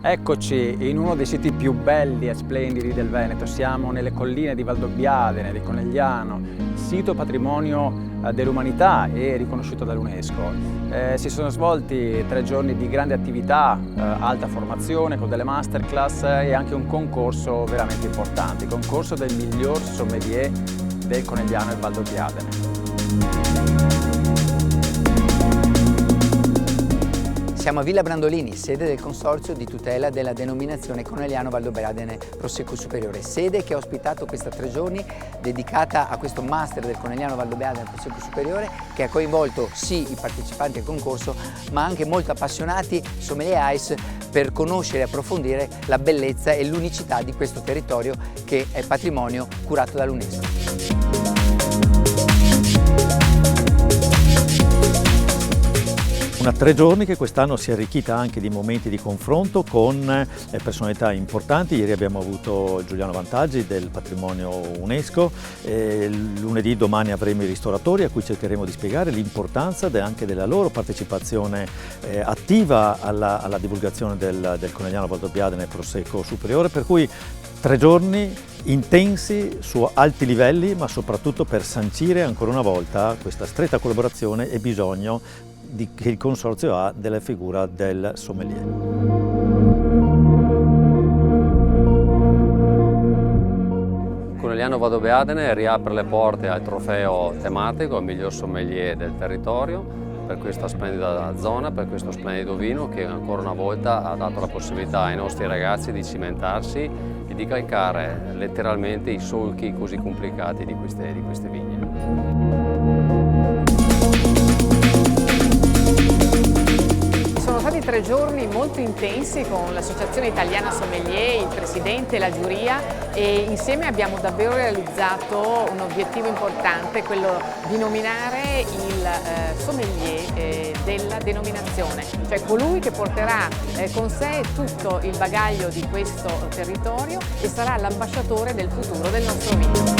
Eccoci in uno dei siti più belli e splendidi del Veneto. Siamo nelle colline di Valdobbiadene, di Conegliano, sito patrimonio dell'umanità e riconosciuto dall'UNESCO. Si sono svolti 3 giorni di grande attività, alta formazione con delle masterclass e anche un concorso veramente importante, il concorso del miglior sommelier del Conegliano e Valdobbiadene. Siamo a Villa Brandolini, sede del Consorzio di tutela della denominazione Conegliano Valdobbiadene Prosecco Superiore, sede che ha ospitato questa 3 giorni dedicata a questo master del Conegliano Valdobbiadene Prosecco Superiore, che ha coinvolto sì i partecipanti al concorso, ma anche molto appassionati sommeliers per conoscere e approfondire la bellezza e l'unicità di questo territorio che è patrimonio curato dall'UNESCO. Una 3 giorni che quest'anno si è arricchita anche di momenti di confronto con personalità importanti. Ieri abbiamo avuto Giuliano Vantaggi del patrimonio UNESCO, lunedì domani avremo i ristoratori a cui cercheremo di spiegare l'importanza anche della loro partecipazione attiva alla divulgazione del Conegliano Valdobbiadene Prosecco Superiore, per cui 3 giorni intensi su alti livelli, ma soprattutto per sancire ancora una volta questa stretta collaborazione e bisogno che il Consorzio ha della figura del sommelier. Conegliano Valdobbiadene riapre le porte al trofeo tematico, al miglior sommelier del territorio, per questa splendida zona, per questo splendido vino che ancora una volta ha dato la possibilità ai nostri ragazzi di cimentarsi e di calcare letteralmente i solchi così complicati di queste vigne. Sono stati 3 giorni molto intensi con l'Associazione Italiana Sommelier, il Presidente e la giuria, e insieme abbiamo davvero realizzato un obiettivo importante, quello di nominare il sommelier della denominazione, cioè colui che porterà con sé tutto il bagaglio di questo territorio e sarà l'ambasciatore del futuro del nostro vino.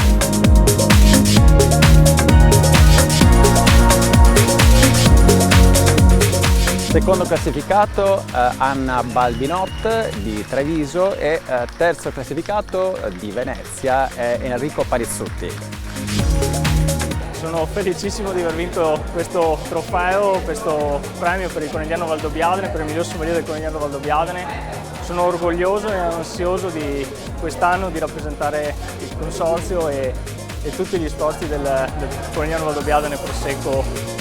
Secondo classificato Anna Balbinot di Treviso e terzo classificato di Venezia Enrico Parizzutti. Sono felicissimo di aver vinto questo trofeo, questo premio per il Conegliano Valdobbiadene, per il miglior sommelier del Conegliano Valdobbiadene. Sono orgoglioso e ansioso di quest'anno di rappresentare il Consorzio e tutti gli sforzi del Conegliano Valdobbiadene Prosecco